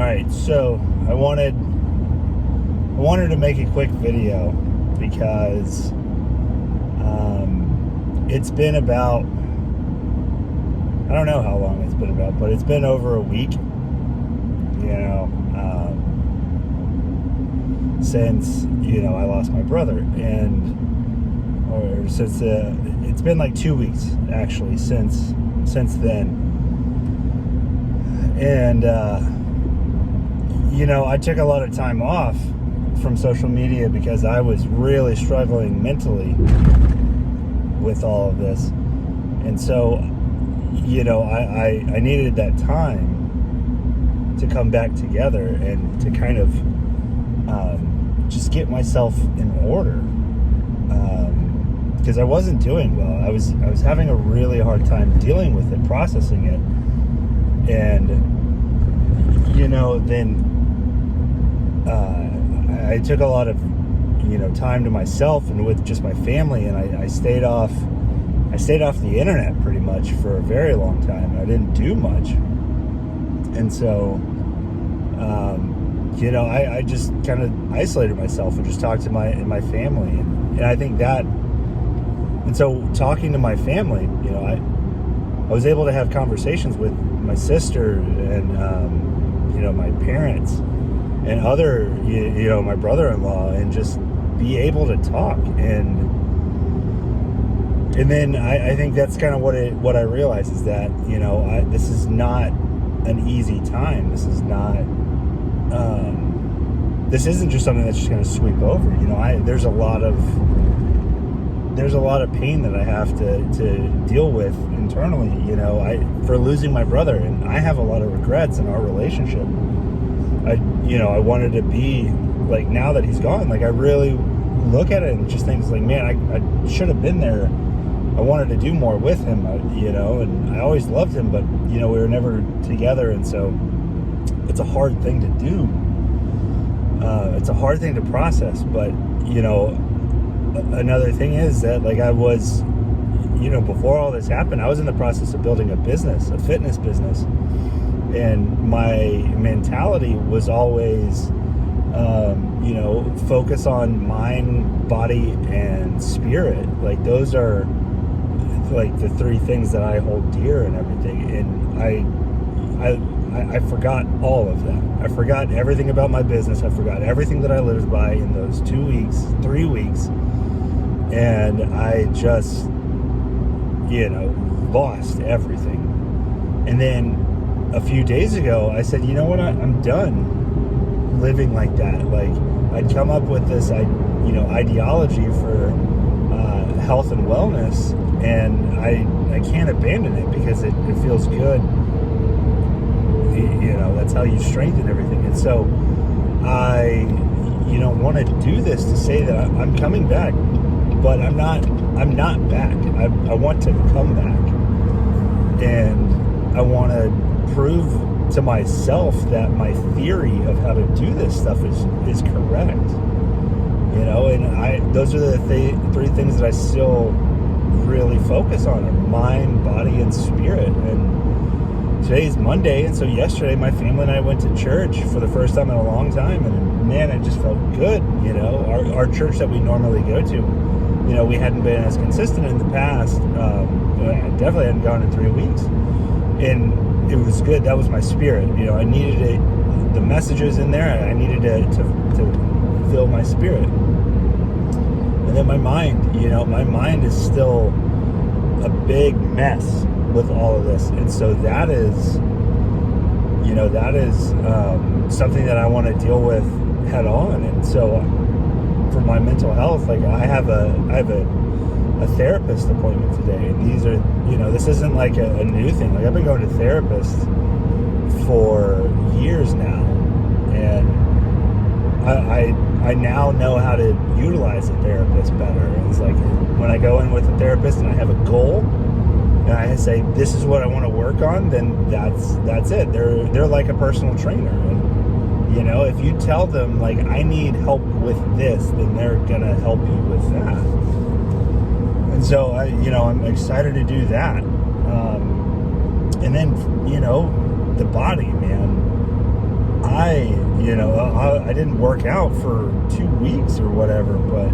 right, so I wanted to make a quick video because it's been about, I don't know how long it's been about, but it's been over a week, since, I lost my brother, or since, it's been like 2 weeks, actually, since then. And, I took a lot of time off from social media because I was really struggling mentally with all of this. And so, I needed that time to come back together and to kind of just get myself in order, because I wasn't doing well. I was having a really hard time dealing with it, processing it, and then I took a lot of time to myself and with just my family, and I stayed off the internet pretty much for a very long time. I didn't do much, and so I just kind of isolated myself and just talked to my family, and I think that, and so talking to my family, I was able to have conversations with my sister and my parents and other my brother-in-law, and just be able to talk, and then I think that's kind of what I realized is that this is not an easy time. This is not this isn't just something that's just going to sweep over. There's a lot of pain that I have to deal with internally, for losing my brother, and I have a lot of regrets in our relationship. I wanted to be like, now that he's gone, like I really look at it and just think, like, man, I should have been there. I wanted to do more with him, and I always loved him, but we were never together, and so it's a hard thing to do. It's a hard thing to process, but another thing is that, like, I was, before all this happened, I was in the process of building a business, a fitness business, and my mentality was always, focus on mind, body, and spirit. Like, those are like the three things that I hold dear and everything, and I forgot all of that. I forgot everything about my business. I forgot everything that I lived by in those 3 weeks. And I just, lost everything. And then a few days ago, I said, you know what? I'm done living like that. Like, I'd come up with this, ideology for health and wellness, and I can't abandon it because it feels good. That's how you strengthen everything. And so I, want to do this to say that I'm coming back, but I'm not back. I want to come back, and I want to prove to myself that my theory of how to do this stuff is correct. And those are the three things that I still really focus on: are mind, body, and spirit. And today's Monday, and so yesterday my family and I went to church for the first time in a long time, and man, it just felt good. Our church that we normally go to, we hadn't been as consistent in the past. I definitely hadn't gone in 3 weeks, and it was good. That was my spirit. I needed it. The messages in there, I needed to fill my spirit. And then my mind is still a big mess with all of this, and so that is something that I want to deal with head on. And so for my mental health, like, I have a therapist appointment today, and these are, this isn't like a new thing. Like, I've been going to therapists for years now, and I now know how to utilize a therapist better. And it's like, when I go in with a therapist and I have a goal, and I say, this is what I want to work on, then that's it. They're like a personal trainer. And, if you tell them, like, I need help with this, then they're going to help you with that. And so, I'm excited to do that. And then, the body, man. I didn't work out for 2 weeks or whatever, but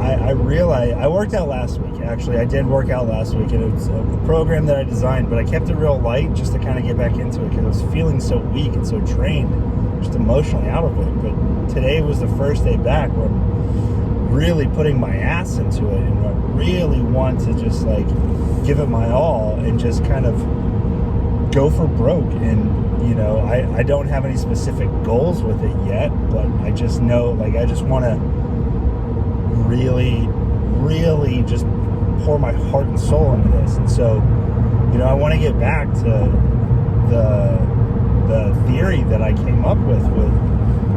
I realized I worked out last week. Actually, I did work out last week, and it was a program that I designed, but I kept it real light just to kind of get back into it because I was feeling so weak and so drained, just emotionally out of it. But today was the first day back where I'm really putting my ass into it, and I really want to just like give it my all and just kind of go for broke. And I don't have any specific goals with it yet, but I just know, like, I just want to really just pour my heart and soul into this. And so I want to get back to the theory that I came up with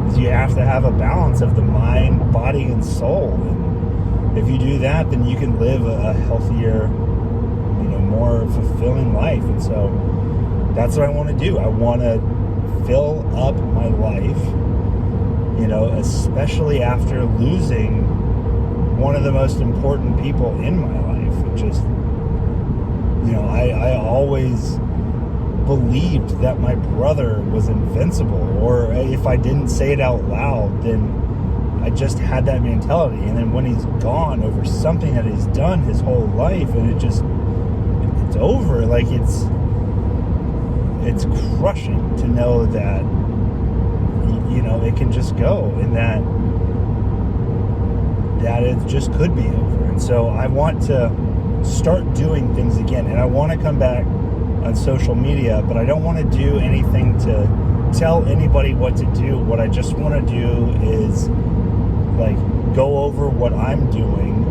is you have to have a balance of the mind, body, and soul. And if you do that, then you can live a healthier, more fulfilling life. And so that's what I want to do. I want to fill up my life, especially after losing one of the most important people in my life. Just, I always believed that my brother was invincible, or if I didn't say it out loud, then I just had that mentality. And then when he's gone over something that he's done his whole life, and it's over, like it's crushing to know that it can just go, and that it just could be over. And so I want to start doing things again, and I want to come back on social media, but I don't want to do anything to tell anybody what to do. What I just want to do is like go over what I'm doing,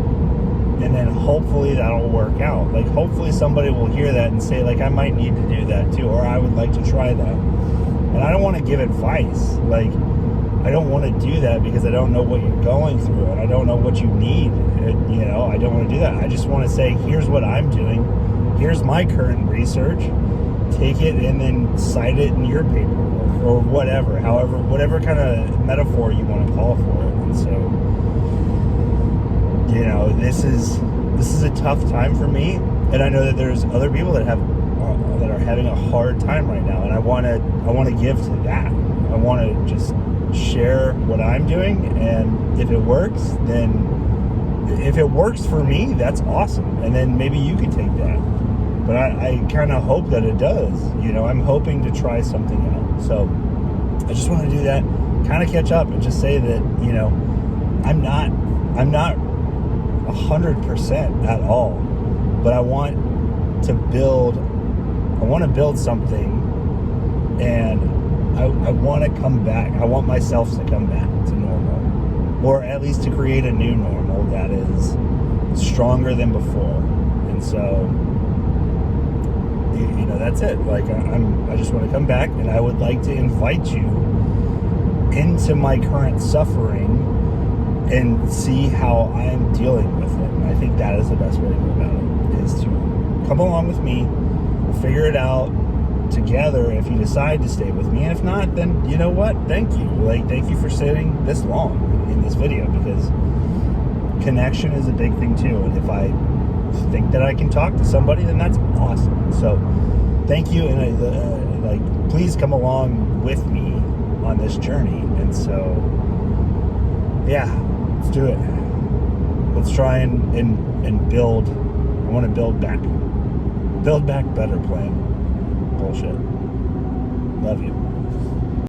and then hopefully that'll work out. Like, hopefully somebody will hear that and say, like, I might need to do that too, or I would like to try that. And I don't want to give advice. Like, I don't want to do that because I don't know what you're going through, and I don't know what you need. I don't want to do that. I just want to say, here's what I'm doing. Here's my current research. Take it and then cite it in your paperwork or whatever. However, whatever kind of metaphor you want to call for it. And so, this is a tough time for me, and I know that there's other people that are having a hard time right now, and I want to give to that. I want to just share what I'm doing, and if it works, then if it works for me, that's awesome, and then maybe you could take that. But I kind of hope that it does. I'm hoping to try something out. So I just want to do that, kind of catch up, and just say that I'm not 100% at all, but I want to build something, and I want to come back. I want myself to come back to normal, or at least to create a new normal that is stronger than before. And so, that's it. Like, I just want to come back, and I would like to invite you into my current suffering and see how I am dealing with it. And I think that is the best way to go about it, is to come along with me. We'll figure it out together if you decide to stay with me. And if not, then you know what? Thank you. Thank you for sitting this long in this video, because connection is a big thing too. And if I think that I can talk to somebody, then that's awesome. So thank you. And please come along with me on this journey. And so, yeah, let's do it. Let's try and build. I want to build back better playing bullshit. Love you.